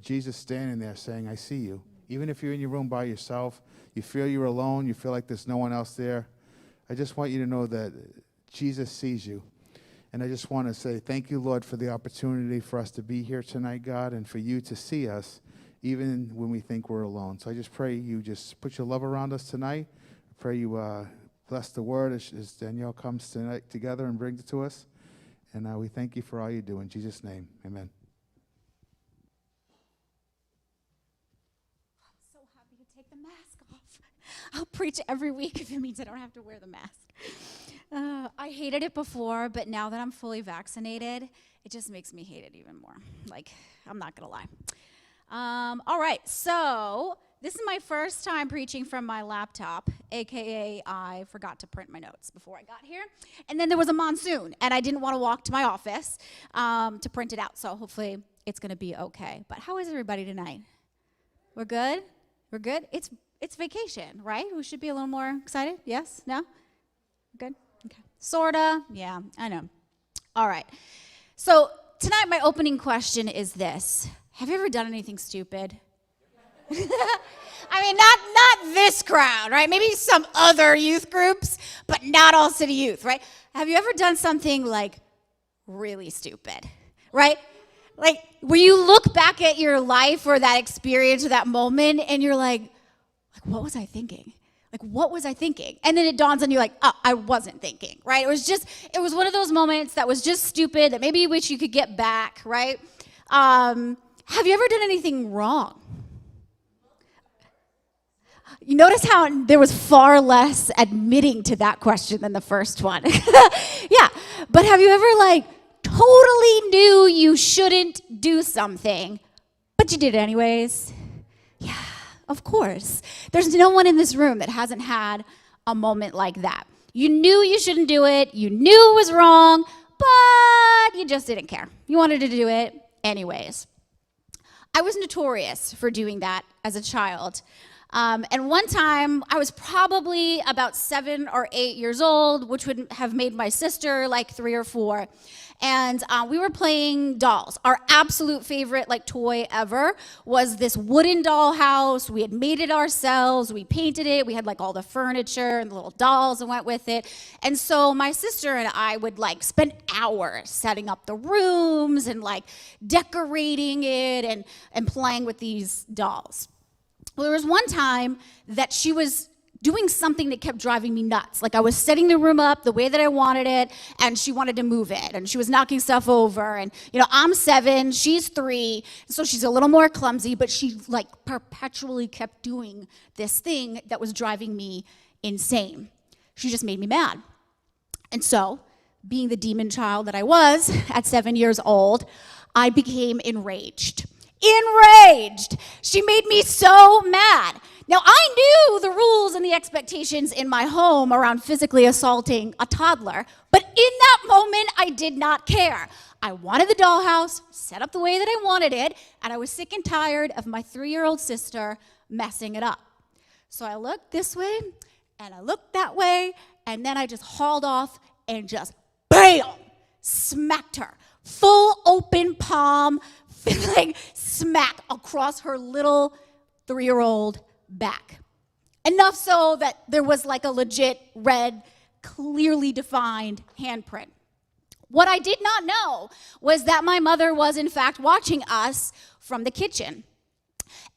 Jesus standing there saying, I see you. Even if you're in your room by yourself, you feel you're alone, you feel like there's no one else there, I just want you to know that Jesus sees you. And I just want to say thank you, Lord, for the opportunity for us to be here tonight, God, and for you to see us even when we think we're alone. So I just pray you just put your love around us tonight. I pray you bless the word as Danielle comes tonight together and brings it to us. And we thank you for all you do. In Jesus' name, amen. I'm so happy to take the mask off. I'll preach every week if it means I don't have to wear the mask. I hated it before, but now that I'm fully vaccinated, it just makes me hate it even more. Like, I'm not going to lie. All right, so this is my first time preaching from my laptop, a.k.a. I forgot to print my notes before I got here. And then there was a monsoon, and I didn't want to walk to my office to print it out, so hopefully it's going to be okay. But how is everybody tonight? We're good? We're good? It's vacation, right? We should be a little more excited? Yes? No? Good? Okay. Sorta. Yeah, I know. All right. So tonight my opening question is this. Have you ever done anything stupid? I mean, not this crowd, right? Maybe some other youth groups, but not all City Youth, right? Have you ever done something like really stupid, right? Like where you look back at your life or that experience or that moment and you're like, what was I thinking? Like, what was I thinking? And then it dawns on you like, oh, I wasn't thinking, right? It was one of those moments that was just stupid that maybe you wish you could get back, right? Have you ever done anything wrong? You notice how there was far less admitting to that question than the first one. Yeah, but have you ever totally knew you shouldn't do something, but you did it anyways? Yeah. Of course. There's no one in this room that hasn't had a moment like that. You knew you shouldn't do it. You knew it was wrong, but you just didn't care. You wanted to do it anyways. I was notorious for doing that as a child. And one time, I was probably about 7 or 8 years old, which would have made my sister 3 or 4. And we were playing dolls. Our absolute favorite toy ever was this wooden doll house. We had made it ourselves. We painted it. We had all the furniture and the little dolls that went with it. And so my sister and I would spend hours setting up the rooms and decorating it and playing with these dolls. Well, there was one time that she was doing something that kept driving me nuts. I was setting the room up the way that I wanted it, and she wanted to move it, and she was knocking stuff over. And, I'm 7, she's 3, so she's a little more clumsy, but she, perpetually kept doing this thing that was driving me insane. She just made me mad. And so, being the demon child that I was at 7 years old, I became enraged. She made me so mad. Now, I knew the rules and the expectations in my home around physically assaulting a toddler, but in that moment, I did not care. I wanted the dollhouse set up the way that I wanted it, and I was sick and tired of my 3-year-old sister messing it up. So I looked this way, and I looked that way, and then I just hauled off and just, bam, smacked her. Full open palm, smack across her little 3-year-old back. Enough so that there was a legit red, clearly defined handprint. What I did not know was that my mother was in fact watching us from the kitchen.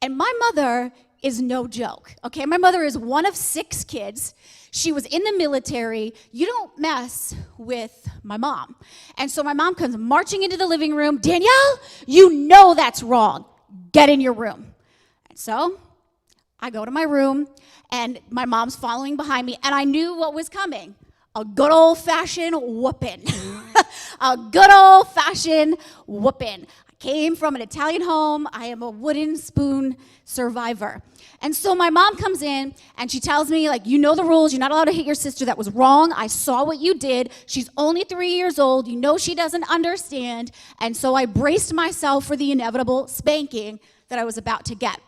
And my mother is no joke, okay? My mother is one of 6 kids. She was in the military. You don't mess with my mom. And so my mom comes marching into the living room. Danielle, you know that's wrong. Get in your room. And so I go to my room, and my mom's following behind me, and I knew what was coming. A good old-fashioned whooping. A good old-fashioned whooping. Came from an Italian home. I am a wooden spoon survivor. And so my mom comes in and she tells me, you know the rules. You're not allowed to hit your sister. That was wrong. I saw what you did. She's only 3 years old. You know she doesn't understand. And so I braced myself for the inevitable spanking that I was about to get.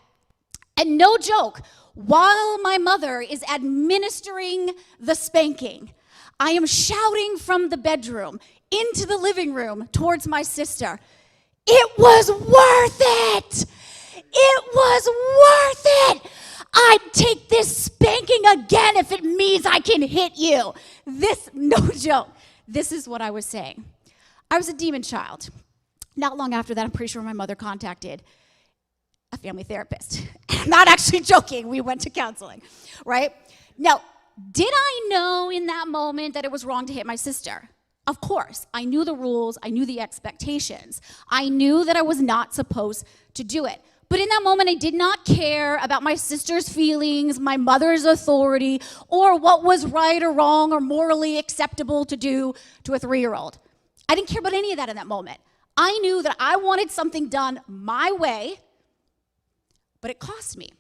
And no joke, while my mother is administering the spanking, I am shouting from the bedroom into the living room towards my sister. It was worth it. was worth it. I'd take this spanking again if it means I can hit you. This, no joke, this is what I was saying. I was a demon child. Not long after that, I'm pretty sure my mother contacted a family therapist. Not actually joking, we went to counseling, right? Now, did I know in that moment that it was wrong to hit my sister? Of course. I knew the rules, I knew the expectations. I knew that I was not supposed to do it. But in that moment, I did not care about my sister's feelings, my mother's authority, or what was right or wrong or morally acceptable to do to a 3-year-old. I didn't care about any of that in that moment. I knew that I wanted something done my way, but it cost me.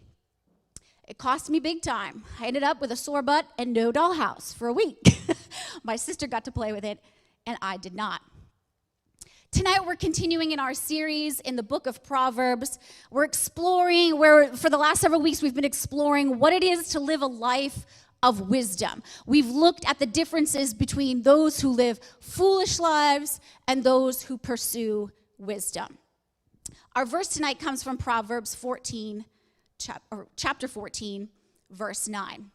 It cost me big time. I ended up with a sore butt and no dollhouse for a week. My sister got to play with it, and I did not. Tonight, we're continuing in our series in the book of Proverbs. We're exploring, for the last several weeks, we've been exploring what it is to live a life of wisdom. We've looked at the differences between those who live foolish lives and those who pursue wisdom. Our verse tonight comes from Proverbs 14, chapter 14, verse 9.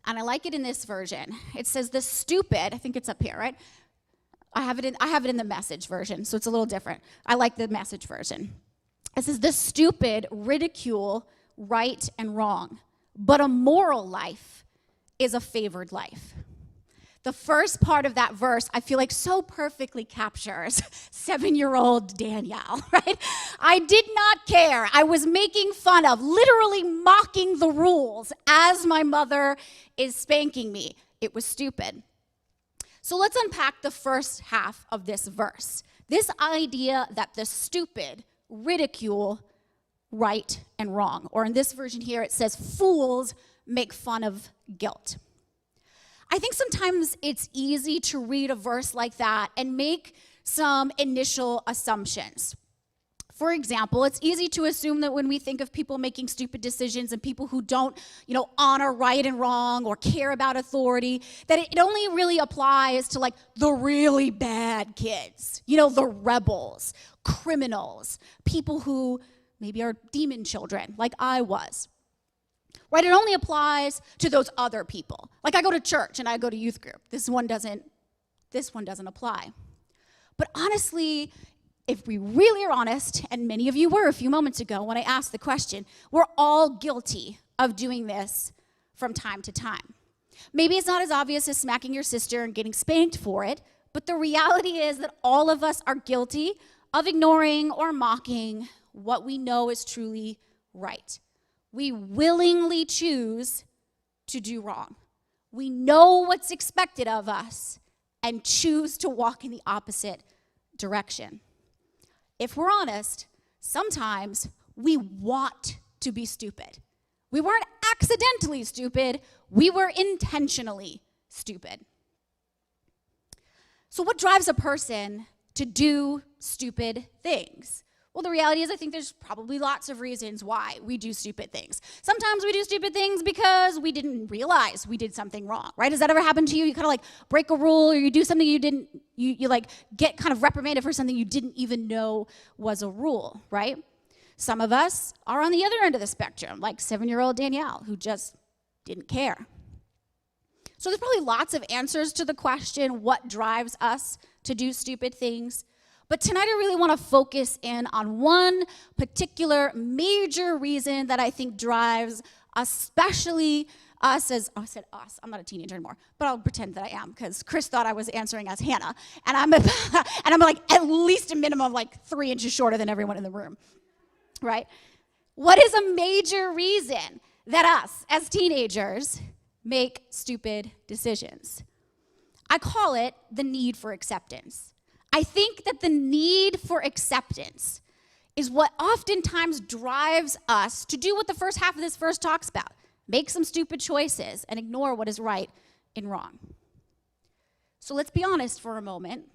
And I like it in this version. It says, the stupid, I think it's up here, right? I have it in the Message version, so it's a little different. I like the Message version. It says, the stupid ridicule right and wrong, but a moral life is a favored life. The first part of that verse, I feel like so perfectly captures 7-year-old Danielle, right? I did not care. I was making fun of, literally mocking the rules as my mother is spanking me. It was stupid. So let's unpack the first half of this verse. This idea that the stupid ridicule right and wrong. Or in this version here, it says, fools make fun of guilt. I think sometimes it's easy to read a verse like that and make some initial assumptions. For example, it's easy to assume that when we think of people making stupid decisions and people who don't, honor right and wrong or care about authority, that it only really applies to like the really bad kids, the rebels, criminals, people who maybe are demon children like I was. Right? It only applies to those other people. Like I go to church and I go to youth group. This one doesn't apply. But honestly, if we really are honest, and many of you were a few moments ago when I asked the question, we're all guilty of doing this from time to time. Maybe it's not as obvious as smacking your sister and getting spanked for it, but the reality is that all of us are guilty of ignoring or mocking what we know is truly right. We willingly choose to do wrong. We know what's expected of us and choose to walk in the opposite direction. If we're honest, sometimes we want to be stupid. We weren't accidentally stupid, we were intentionally stupid. So what drives a person to do stupid things? Well, the reality is I think there's probably lots of reasons why we do stupid things. Sometimes we do stupid things because we didn't realize we did something wrong, right? Has that ever happened to you? You kind of like break a rule or you do something you like get kind of reprimanded for something you didn't even know was a rule, right? Some of us are on the other end of the spectrum, like 7-year-old Danielle, who just didn't care. So there's probably lots of answers to the question, what drives us to do stupid things? But tonight I really want to focus in on one particular major reason that I think drives especially us as, I said us, I'm not a teenager anymore, but I'll pretend that I am because Chris thought I was answering as Hannah. And I'm like at least a minimum of like 3 inches shorter than everyone in the room, right? What is a major reason that us as teenagers make stupid decisions? I call it the need for acceptance. I think that the need for acceptance is what oftentimes drives us to do what the first half of this verse talks about. Make some stupid choices and ignore what is right and wrong. So let's be honest for a moment.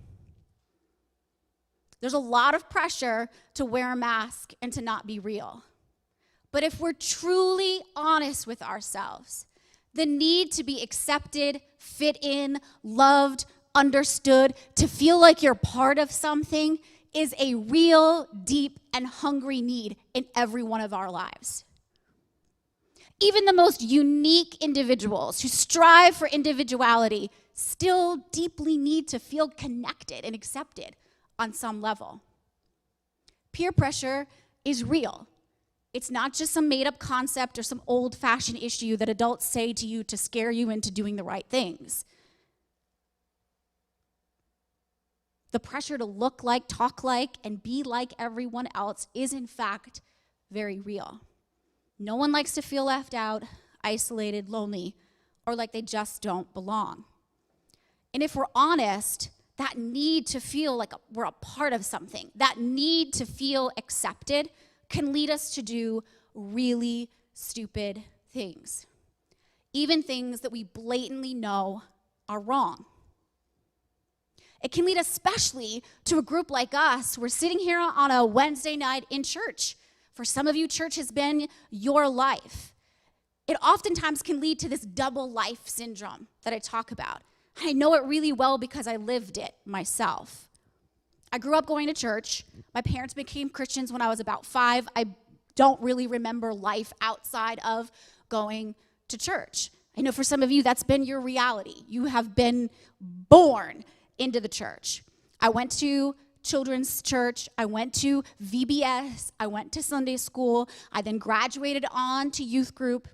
There's a lot of pressure to wear a mask and to not be real. But if we're truly honest with ourselves, the need to be accepted, fit in, loved, understood, to feel like you're part of something is a real, deep, and hungry need in every one of our lives. Even the most unique individuals who strive for individuality still deeply need to feel connected and accepted on some level. Peer pressure is real. It's not just some made-up concept or some old-fashioned issue that adults say to you to scare you into doing the right things. The pressure to look like, talk like, and be like everyone else is, in fact, very real. No one likes to feel left out, isolated, lonely, or like they just don't belong. And if we're honest, that need to feel like we're a part of something, that need to feel accepted, can lead us to do really stupid things. Even things that we blatantly know are wrong. It can lead especially to a group like us. We're sitting here on a Wednesday night in church. For some of you, church has been your life. It oftentimes can lead to this double life syndrome that I talk about. I know it really well because I lived it myself. I grew up going to church. My parents became Christians when I was about 5. I don't really remember life outside of going to church. I know for some of you, that's been your reality. You have been born into the church. I went to children's church. I went to VBS. I went to Sunday school. I then graduated on to youth group.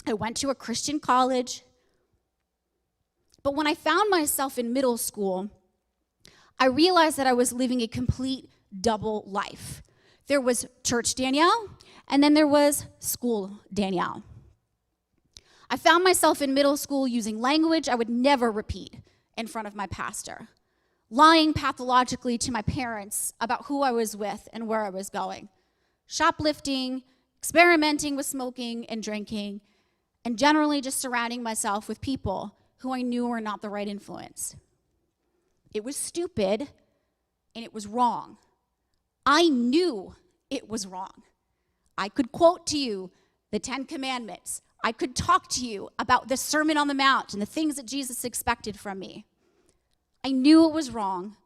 I went to a Christian college. But when I found myself in middle school, I realized that I was living a complete double life. There was church Danielle, and then there was school Danielle. I found myself in middle school using language I would never repeat in front of my pastor, lying pathologically to my parents about who I was with and where I was going, shoplifting, experimenting with smoking and drinking, and generally just surrounding myself with people who I knew were not the right influence. It was stupid, and it was wrong. I knew it was wrong. I could quote to you the 10 Commandments. I could talk to you about the Sermon on the Mount and the things that Jesus expected from me. I knew it was wrong,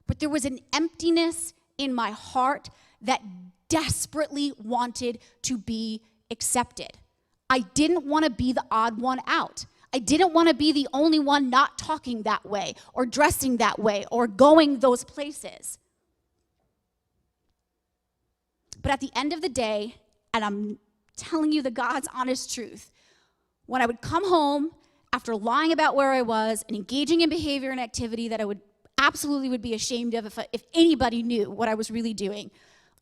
but there was an emptiness in my heart that desperately wanted to be accepted. I didn't want to be the odd one out. I didn't want to be the only one not talking that way or dressing that way or going those places. But at the end of the day, and I'm telling you the God's honest truth, when I would come home after lying about where I was and engaging in behavior and activity that I would be ashamed of if anybody knew what I was really doing,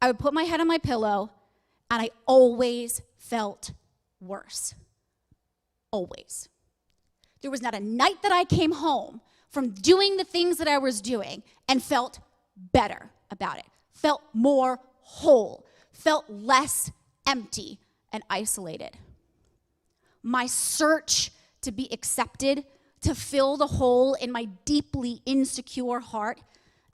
I would put my head on my pillow, and I always felt worse. Always. There was not a night that I came home from doing the things that I was doing and felt better about it, felt more whole, felt less empty and isolated. My search to be accepted, to fill the hole in my deeply insecure heart,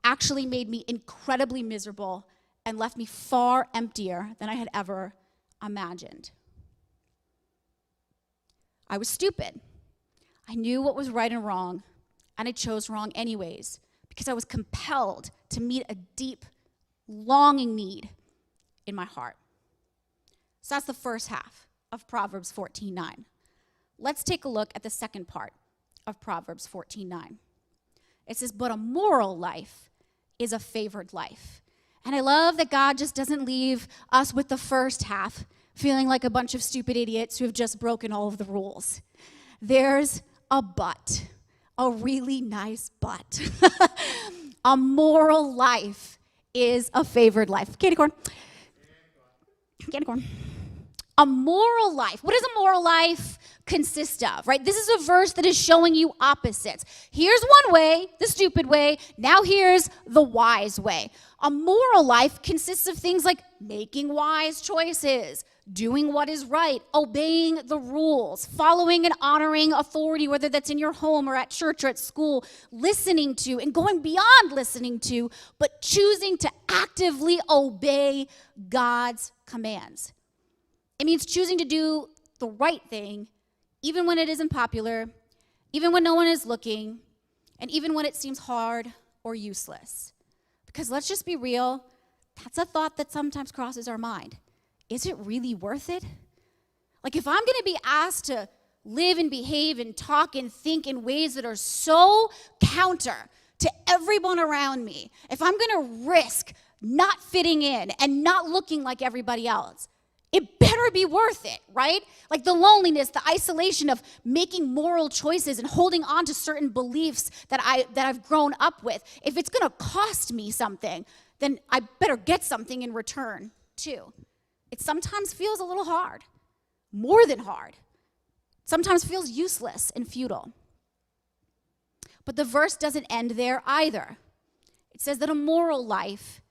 actually made me incredibly miserable and left me far emptier than I had ever imagined. I was stupid. I knew what was right and wrong, and I chose wrong anyways because I was compelled to meet a deep, longing need in my heart. So that's the first half of Proverbs 14:9. Let's take a look at the second part of Proverbs 14:9. It says, but a moral life is a favored life. And I love that God just doesn't leave us with the first half feeling like a bunch of stupid idiots who have just broken all of the rules. There's a but, a really nice but. A moral life is a favored life. Candy corn. Candy corn. A moral life. What does a moral life consist of, right? This is a verse that is showing you opposites. Here's one way, the stupid way. Now here's the wise way. A moral life consists of things like making wise choices, doing what is right, obeying the rules, following and honoring authority, whether that's in your home or at church or at school, listening to and going beyond listening to, but choosing to actively obey God's commands. It means choosing to do the right thing, even when it isn't popular, even when no one is looking, and even when it seems hard or useless. Because let's just be real, that's a thought that sometimes crosses our mind. Is it really worth it? Like, if I'm going to be asked to live and behave and talk and think in ways that are so counter to everyone around me, if I'm going to risk not fitting in and not looking like everybody else, it better be worth it, right? Like the loneliness, the isolation of making moral choices and holding on to certain beliefs that I've grown up with. If it's going to cost me something, then I better get something in return too. It sometimes feels a little hard, more than hard. Sometimes feels useless and futile. But the verse doesn't end there either. It says that a moral life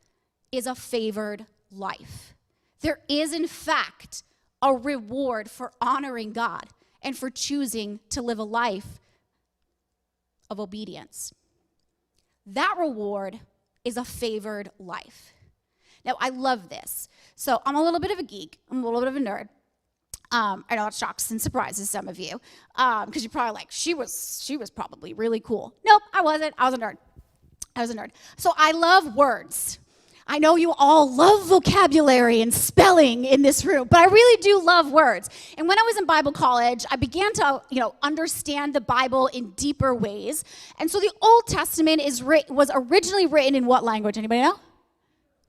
is a favored life. There is, in fact, a reward for honoring God and for choosing to live a life of obedience. That reward is a favored life. Now, I love this. So I'm a little bit of a geek. I'm a little bit of a nerd. I know it shocks and surprises some of you because you're probably like, she was probably really cool. Nope, I wasn't. I was a nerd. So I love words. I know you all love vocabulary and spelling in this room, but I really do love words. And when I was in Bible college, I began to, understand the Bible in deeper ways. And so the Old Testament was originally written in what language? Anybody know?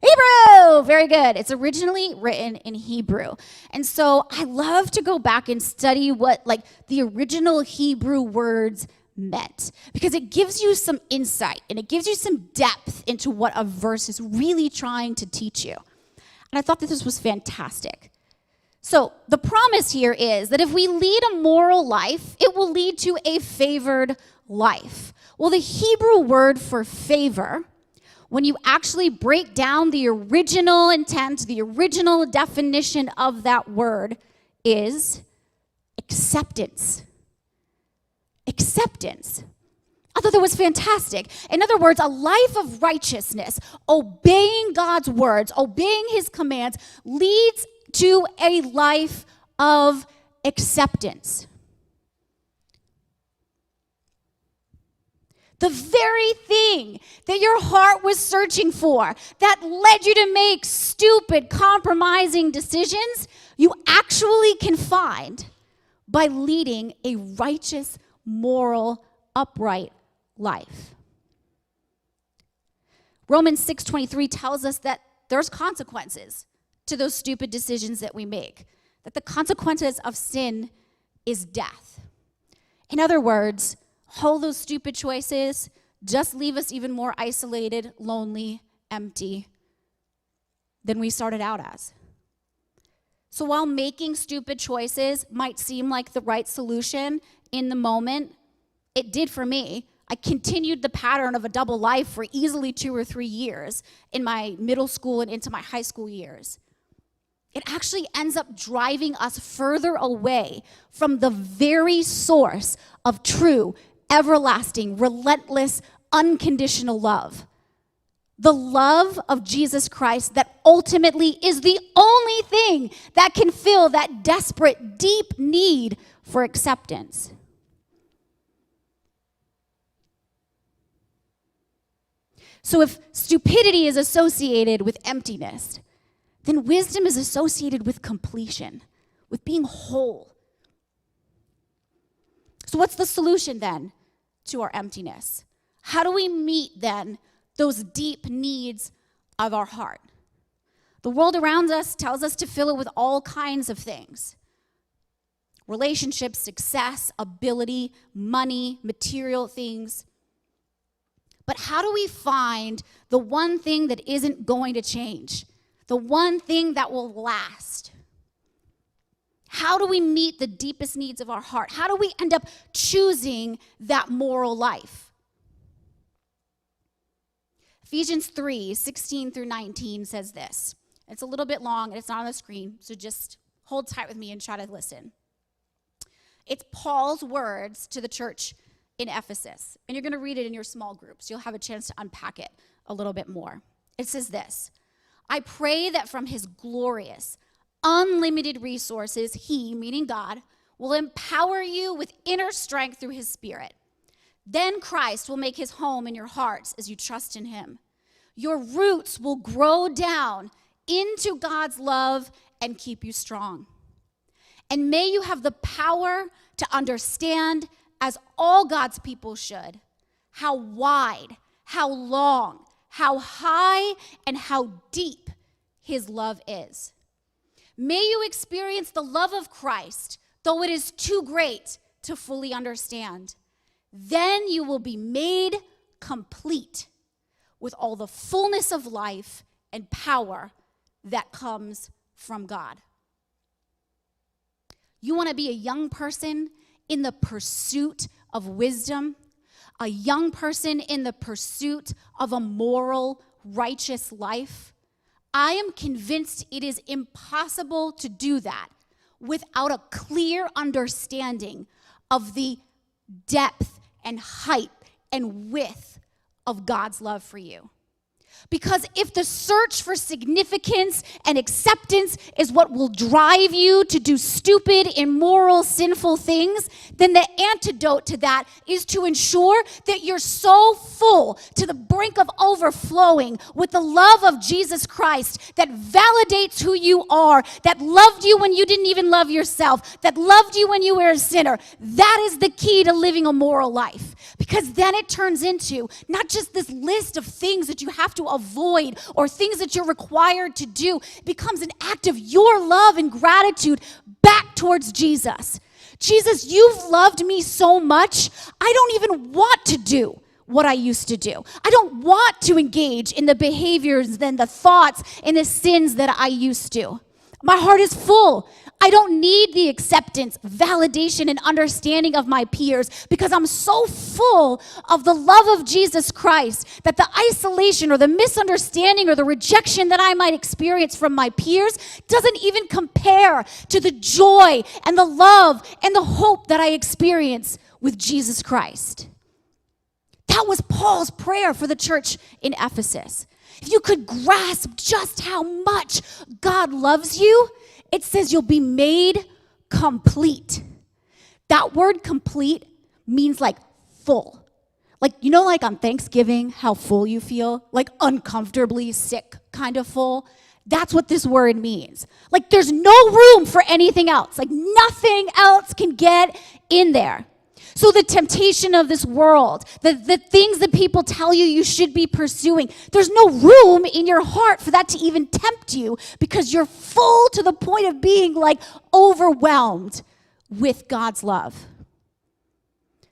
Hebrew! Very good. It's originally written in Hebrew. And so I love to go back and study what the original Hebrew words meant, because it gives you some insight and it gives you some depth into what a verse is really trying to teach you. And I thought that this was fantastic. So the promise here is that if we lead a moral life, it will lead to a favored life. Well, the Hebrew word for favor, when you actually break down the original intent, the original definition of that word, is acceptance. Acceptance. I thought that was fantastic. In other words, a life of righteousness, obeying God's words, obeying his commands, leads to a life of acceptance. The very thing that your heart was searching for, that led you to make stupid, compromising decisions, you actually can find by leading a righteous, moral, upright life. Romans 6:23 tells us that there's consequences to those stupid decisions that we make, that the consequences of sin is death. In other words, all those stupid choices just leave us even more isolated, lonely, empty than we started out as. So while making stupid choices might seem like the right solution in the moment, it did for me. I continued the pattern of a double life for easily 2 or 3 years in my middle school and into my high school years. It actually ends up driving us further away from the very source of true, everlasting, relentless, unconditional love. The love of Jesus Christ that ultimately is the only thing that can fill that desperate, deep need for acceptance. So if stupidity is associated with emptiness, then wisdom is associated with completion, with being whole. So what's the solution then to our emptiness? How do we meet then those deep needs of our heart? The world around us tells us to fill it with all kinds of things. Relationships, success, ability, money, material things. But how do we find the one thing that isn't going to change? The one thing that will last? How do we meet the deepest needs of our heart? How do we end up choosing that moral life? Ephesians 3:16-19 says this. It's a little bit long and it's not on the screen, so just hold tight with me and try to listen. It's Paul's words to the church in Ephesus. And you're going to read it in your small groups. You'll have a chance to unpack it a little bit more. It says this: I pray that from his glorious, unlimited resources, he, meaning God, will empower you with inner strength through his Spirit. Then Christ will make his home in your hearts as you trust in him. Your roots will grow down into God's love and keep you strong. And may you have the power to understand, as all God's people should, how wide, how long, how high, and how deep his love is. May you experience the love of Christ, though it is too great to fully understand. Then you will be made complete with all the fullness of life and power that comes from God. You want to be a young person in the pursuit of wisdom, a young person in the pursuit of a moral, righteous life. I am convinced it is impossible to do that without a clear understanding of the depth and height and width of God's love for you. Because if the search for significance and acceptance is what will drive you to do stupid, immoral, sinful things, then the antidote to that is to ensure that you're so full to the brink of overflowing with the love of Jesus Christ that validates who you are, that loved you when you didn't even love yourself, that loved you when you were a sinner. That is the key to living a moral life. Because then it turns into not just this list of things that you have to avoid or things that you're required to do. It becomes an act of your love and gratitude back towards Jesus. Jesus, you've loved me so much, I don't even want to do what I used to do. I don't want to engage in the behaviors and the thoughts and the sins that I used to. My heart is full. I don't need the acceptance, validation, and understanding of my peers because I'm so full of the love of Jesus Christ that the isolation or the misunderstanding or the rejection that I might experience from my peers doesn't even compare to the joy and the love and the hope that I experience with Jesus Christ. That was Paul's prayer for the church in Ephesus. If you could grasp just how much God loves you, it says you'll be made complete. That word complete means like full. Like, you know, like on Thanksgiving, how full you feel? Like uncomfortably sick kind of full. That's what this word means. Like there's no room for anything else. Like nothing else can get in there. So the temptation of this world, the things that people tell you you should be pursuing, there's no room in your heart for that to even tempt you because you're full to the point of being like overwhelmed with God's love.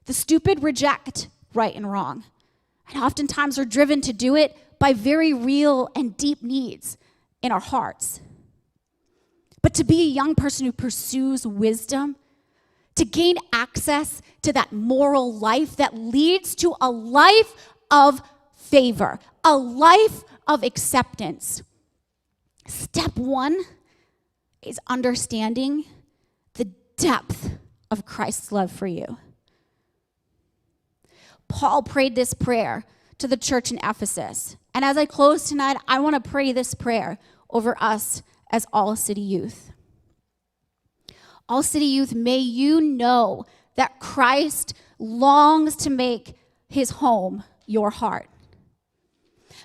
The stupid reject right and wrong. And oftentimes are driven to do it by very real and deep needs in our hearts. But to be a young person who pursues wisdom, to gain access to that moral life that leads to a life of favor, a life of acceptance. Step one is understanding the depth of Christ's love for you. Paul prayed this prayer to the church in Ephesus. And as I close tonight, I want to pray this prayer over us as All City Youth. All City Youth, may you know that Christ longs to make his home your heart.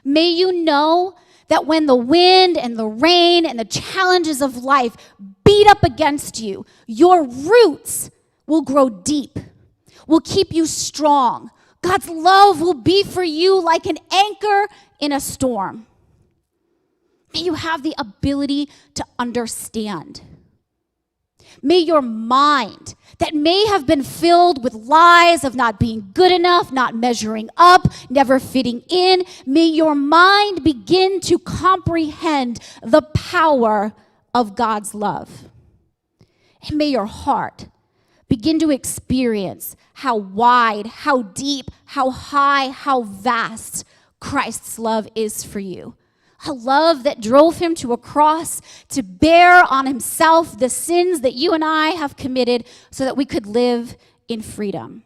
May you know that when the wind and the rain and the challenges of life beat up against you, your roots will grow deep, will keep you strong. God's love will be for you like an anchor in a storm. May you have the ability to understand. May your mind, that may have been filled with lies of not being good enough, not measuring up, never fitting in, may your mind begin to comprehend the power of God's love. And may your heart begin to experience how wide, how deep, how high, how vast Christ's love is for you. A love that drove him to a cross to bear on himself the sins that you and I have committed so that we could live in freedom.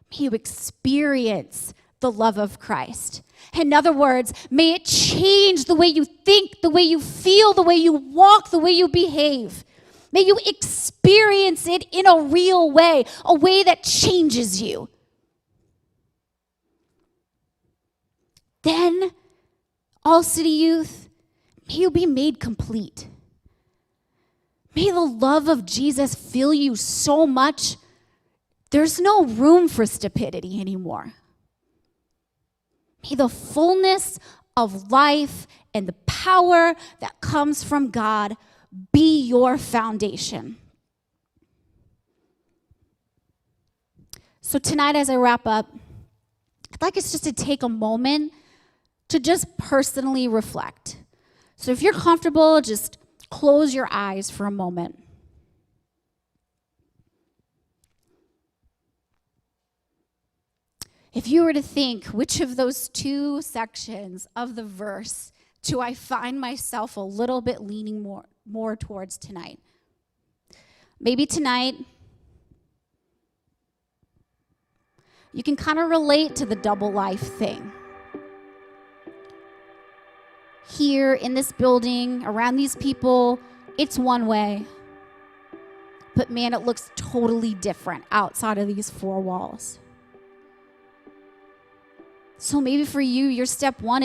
May you experience the love of Christ. In other words, may it change the way you think, the way you feel, the way you walk, the way you behave. May you experience it in a real way, a way that changes you. Then All City Youth, may you be made complete. May the love of Jesus fill you so much, there's no room for stupidity anymore. May the fullness of life and the power that comes from God be your foundation. So tonight, as I wrap up, I'd like us just to take a moment to just personally reflect. So if you're comfortable, just close your eyes for a moment. If you were to think, which of those two sections of the verse do I find myself a little bit leaning more towards tonight? Maybe tonight, you can kind of relate to the double life thing. Here in this building, around these people, it's one way. But man, it looks totally different outside of these four walls. So maybe for you, your step one